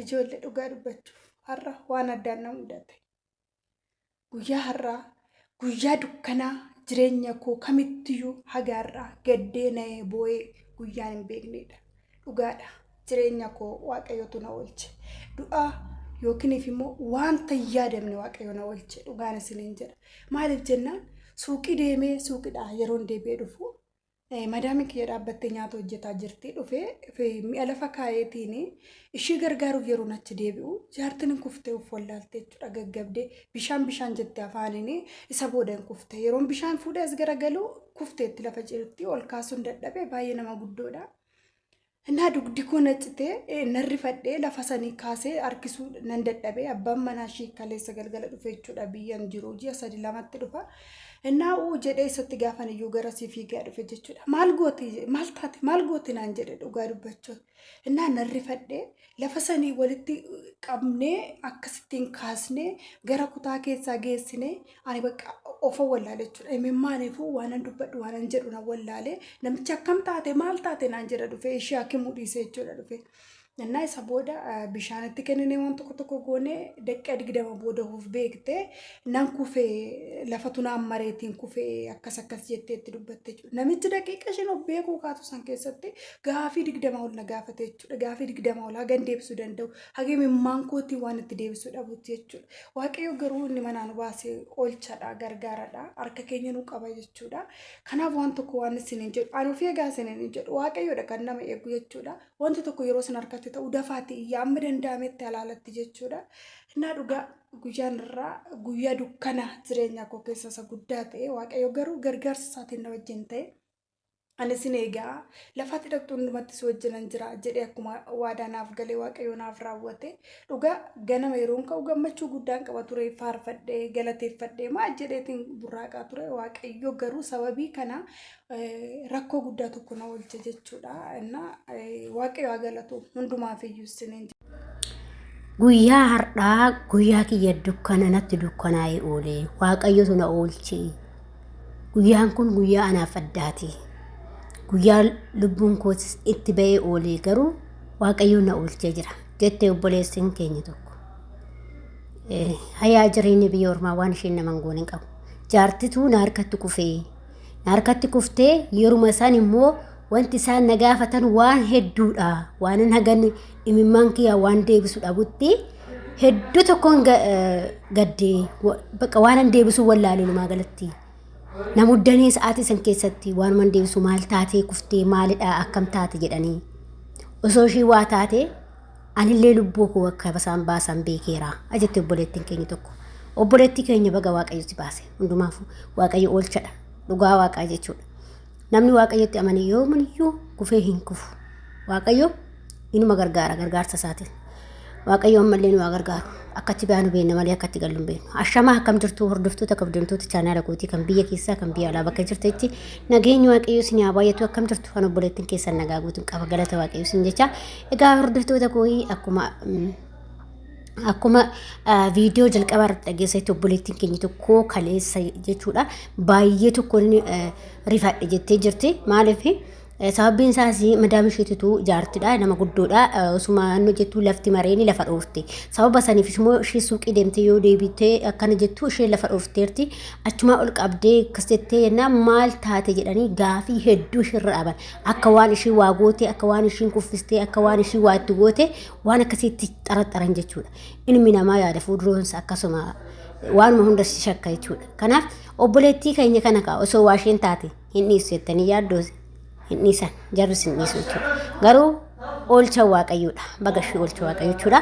ijoollee dhugaa dubbachuuf har'a waan addaan na mudate. Guyyaa har'aa guyyaa dukkanaa jireenya koo kamittiyyuu hagaarraa gaddee na'ee boo'ee guyyaan hin beeknedha. Dhugaadha. Jireenya koo Waaqayyotu na oolche. Du'aa yookiin immoo wanta hin yaadamne Waaqayyo na oolche. Dhugaan isiniin jedha. Maaliif jennaan suuqii deemee suuqiidhaa yeroo deebi'ee dhufu madaamii kiyya dhaabbattee nyaata hojjetaa jirti dhufee mi'a lafa kaayeetiin ishii gargaaruuf yeroo achi deebi'u jaartiin kuftee of wallaaltee jechuudha gaggabdee bishaan jettee afaaniin isa booda kuftee yeroon bishaan fuudhee as garagalu kufteetti lafa jirti ol kaasuun dadhabee baay'ee nama guddoodha. Innaa dugdi koo naccitee narrifadhee lafa sanii kaasee harkisuu nan dadhabee abbaan manaa ishii kaleessa galgala dhufe jechuudha biyyaan jiru ji'a 3-2 dhufa. Innaa jedhee isatti gaafan iyyuu gara fiigaa dhufe jechuudha. Maal gooti naan jedhe dhugaa dubbachuuf. Innaa narrifadhee lafa sanii walitti qabnee akkasittiin kaasnee gara kutaa keessaa geessinee ani bakka ofa wallaale jechuudha. Imimmaaniifuu waanan dubbadhu waanan jedhu na wallaale namichi akkam taate maal taate naan jedha dhufe ishee hakimuu dhiisee jechuudha dhufe. Innaa isa booda bishaanitti kennine waan tokko goone daqiiqaa 20 booda of beekte nan kufee lafa tunaan mareetiin kufee akkas jettee itti dubbatte jechuudha. Namichi daqiiqa isheen of beekuu kaatu san keessatti gaafii 20 ol na gaafate jechuudha. Gaafii 20 ol hagan deebisuu danda'u. Hagee mimmaan kootii waan itti deebisuu dhabuutti jechuudha. Waaqayyo garuu inni manaan baasee oolchadha gargaaradha harka keenya nu qaba jechuudha. Kanaaf waan tokko waan isiniin jedhu ani ofii egaa isiniin jedhu Waaqayyoodha kan nama eegu jechuudha. Wanti tokko yeroo sin harka ta'uu dafaati yaamma danda'ametti alaalatti jechuudha. Innaa dhugaa guyyaan irraa guyyaa dukkana jireenya koo keessa isa guddaa ta'e Waaqayyo garuu gargaarsa isaatiin na wajjin ta'e ani sin eegaa lafatti dhaqxu hundumatti si wajjinan jira jedhee akkuma waadaa naaf galee Waaqayyo naaf raawwate dhugaa ganama yeroon ka'u gammachuu guddaan qaba ture faarfadhee galateeffadhee maal jedheetiin burraaqaa ture Waaqayyo garuu sababii kana rakkoo guddaa tokko na oolche jechuudha. Innaa Waaqayyo haa galatu hundumaaf iyyuu isiniin guyyaa har'aa guyyaa kiyya dukkana natti dukkanaa'ee oole Waaqayyotu na oolche. Guyyaan kun guyyaa anaaf addaati. Guyyaa lubbuun kootis itti ba'ee oolee garuu Waaqayyoon na oolchee jira jettee obboleessin keenya tokko. Hayyaa jireenya biyya ormaa waan isheen nama goone hin qabu. Jaartituu na harkatti kuftee yeruma isaan immoo wanti isaan na gaafatan waan hedduudha. Waanan hagan imimmaan kiyyaa waan deebisu dhabutti hedduu tokkoon gaddee bakka waanan deebisuu wallaalee lumaa galatti. Namuddanii sa'aatii san keessatti waan man deebisu maal taatee kuftee maalidha akkam taate jedhanii osoo ishii waa taate anillee lubbuu koo akka basaan baasan beekeera ajette obboleettiin keenya tokko. Obboleettii keenya baga Waaqayyo si baase hundumaafuu Waaqayyo oolchadha dhugaa Waaqaa jechuudha. Namni Waaqayyotti amane yoomiyyuu kufee hin kufu. Waaqayyo inuma gargaara gargaarsa isaatiin. Waaqayyo ammallee nu gargaaru akkatti baanu beekna malee akkatti gallu hin beeknu. Ashamaa akkam jirtu hordoftoota kabajamtoota chaanaala kootii kan biyya keessaa kan biyya alaa bakka jirtetti nageenyi Waaqayyo isin haa baay'atu akkam jirtu kan obboleettiin keessan nagaa guutuun qaba galata Waaqayyo isin jecha. Egaa hordoftoota kootii akkuma viidiyoo jalqabaa irratti dhageessatti obboleettiin keenya tokko kaleessa jechuudha baay'ee tokko rifadhe jettee jirti maaliif sababiin isaas madaam isheetitu jaartidha nama guddoodha osuma anno jettu lafti mareeni lafa dhoofte sababa saniifis immoo ishee suuqii deemtee yoo deebitee akkana jettu ishee lafa dhoofteerti achuma ol qabdee akkas jettee yennaa maal taate jedhanii gaafii hedduu ishirra dhaban akka waan ishee waa goote akka waan isheen kuffistee akka waan ishee waa itti goote waan akkasitti xaraxaran jechuudha. Ilmi namaa yaada fuulduroonsa akkasuma waanuma hunda shakka jechuudha. Kanaaf obboleettii keenya kana kaa osoo waa isheen taate hin dhiisu jettanii yaaddoose. Inni san jarri sin dhiisu jechuudha. Garuu oolcha Waaqayyoodha. Bagashii oolcha Waaqayyo jechuudha.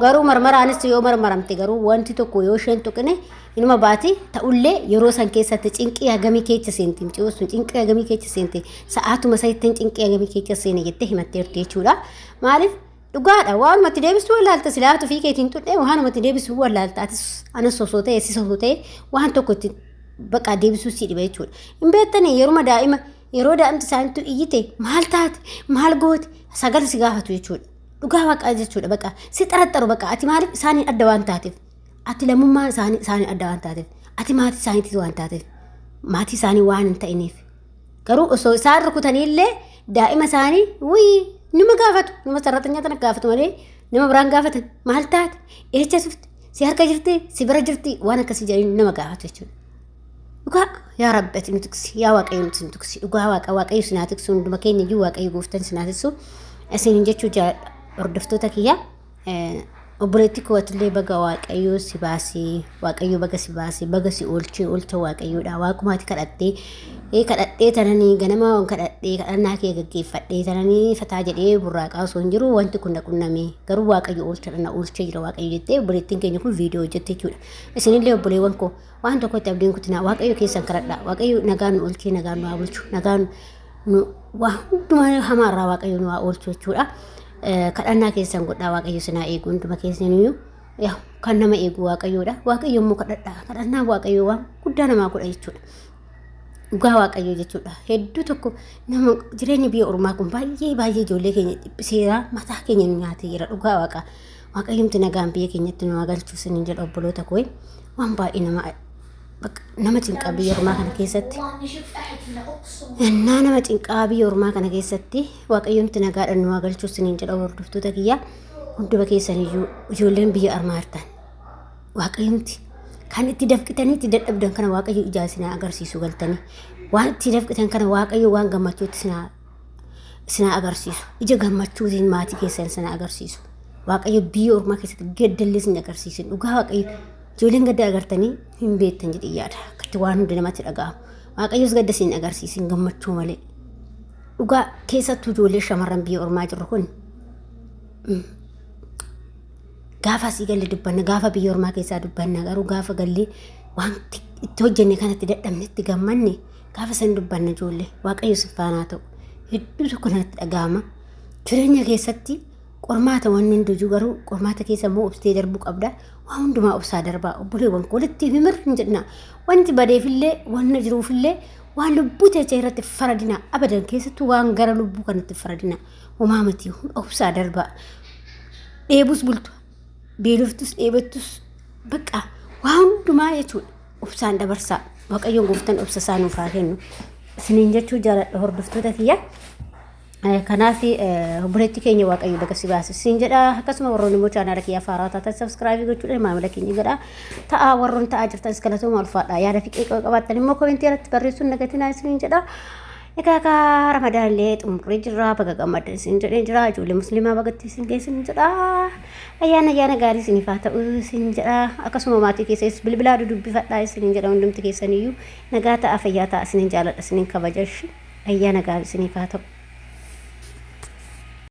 Garuu marmaraanis yoo marmaramte garuu wanti tokko yoo isheen tuqine inuma baati ta'ullee yeroo san keessatti cinqii hagamii keessa seenti miciyoosun cinqii hagamii keessa seenti sa'aatuma sayittiin cinqii hagamii keessa seene jettee himatteerti jechuudha. Maaliif dhugaadha waanumatti deebisuu wallaalta silaatu fi keetiin tudhee waanumatti deebisuu wallaalta atis anas sosoo ta'e si sosoo ta'e waan tokko itti bakka deebisuu si dhiba jechuudha. Hin beektanii yeroo daa'imti isaaniitu iyyite maal taate maal goote sagal si gaafatu jechuudha. Dhugaa Waaqaa jechuudha bakka si xaraxaru bakka ati maaliif isaaniin adda waan taateef ati lammummaan isaanii adda waan taateef ati maatii isaaniitii waan taateef maatii isaanii waan hin ta'iniif garuu osoo isaan rukutaniillee daa'ima isaanii Nama gaafatu, nama sarratanya tana gaafatu malee nama biraan gaafatan maal taate eecha sufti si harka jirti si bira jirti waan akkasii jedhanii nama gaafatu jechuudha. Dhugaa yaa rabbi ati nu tiksi yaa waaqayyo nuti nu tiksi dhugaa waaqayyo sinaa tiksu hunduma keenya iyyuu waaqayyo gooftan sinaa tiksu isin jechuu jaalladha hordoftoota kiyya. Obboleetti kootillee baga waaqayyo si baasee waaqayyo baga si baasee baga si oolcha waaqayyoodha waaqumaati kadhadhee tananii ganama waan kadhadhee kadhannaa kee gaggeeffadhee tananii fataa jedhee burraaqaa osoo hin jiru wanti kun qunname garuu waaqayyo oolcha jira waaqayyo jettee obboleettiin keenya kun viidiyoo hojjette jechuudha. Isinillee obboleewwan koo waan tokkotti abdiin kutinaa waaqayyo keessan kadhadhaa waaqayyo nagaan nu oolchee nagaan nu haa bulchu nagaan nu waa hundumaa hamaarraa waaqayyo nu haa oolchu jechuudha. Kadhannaa keessan godhaa waaqayyo sinaa eegu hunduma keessaniyyuu yaa kan nama eegu waaqayyoodha. Waaqayyo immoo kadhannaa waaqayyo waan guddaa namaa godha jechuudha. Dhugaa waaqayyo jechuudha. Hedduu tokko nama jireenya biyya ormaa kun baay'ee ijoollee keenya dhiphiseera mataa keenya nu nyaatee jira dhugaa waaqayyoomti nagaan biyya keenyatti nu galchuu siniin jedha obboloota koo waan baay'ee nama cinqaa biyya ormaa kana keessatti nama cinqaa biyya ormaa kana keessatti waaqayyoomti nagaadhaan nu galchuu siniin jedha hordoftoota kiyya hunduma keessaniyyuu ijoolleen biyya ormaa hirtan waaqayyoomti kan itti dafqitanii itti dadhabdan kana waaqayyo ijaa sinaa agarsiisu galtanii waan itti dafqitan kana waaqayyo waan gammachuutti sinaa agarsiisu ija gammachuutiin maatii keessan sinaa agarsiisu waaqayyo biyya ormaa keessatti gaddallee sin agarsiisu dhugaa waaqayyo ijoolleen gadda agartanii hin beektan jedhee yaada akkatti waan hundi namatti dhaga'amu waaqayyoos gadda sin agarsiisin gammachuu malee dhugaa keessattuu ijoollee shamarran biyya ormaa jirru kun gaafa asii galle dubbanna gaafa biyya ormaa keessaa dubbanna garuu gaafa gallee waan itti hojjenne kanatti dadhabne itti gammanne gaafa san dubbanna ijoollee waaqayyo sifaanaa ta'u hedduu tokko natti dhaga'ama jireenya keessatti qormaata waan hunduu garuu qormaata keessa immoo obsitee darbuu qabda waan hundumaa obsaa darbaa obboleewwan walitti himir hin jedhina wanti badeefillee waan jiruufillee waan lubbuu teecha irratti faradina abadan keessattuu waan gara lubbuu kanatti faradina homaa miti obsaa darbaa dheebus bultu beeloftus dheebattus bakka waan hundumaa jechuudha obsaan dabarsaa waaqayyoon gooftan obsa isaa nuuf haa kennu isiniin jechuu jaalladha hordoftoota kiyya. Kanaaf obboleetti keenya waaqayyo baga si baase siin jedha akkasuma warroonni immoo chaanaala kiyya faaraa taatan sabskiraaybii gochuudhaan maamila keenya godhaa ta'a warroon ta'aa jirtan galatooma ulfaadha yaada fi qeeqa qabaattan immoo komentii irratti barreessuun nagatinaa siin jedha. Egaa ka ramadaallee xumuree jirra baga gammaddan siin jedhee jira ijoollee musliimaa bagatti siin geessin jedha ayyaana gaarii siniif haa ta'u siin jedha akkasuma maatii keessas bilbilaa dudubbifadhaa siin jedha hundumti keessaniyyuu nagaa ta'a fayyaa ta'a siin jaalladha siin kabajash ayyaana gaarii siniif haa ta'u.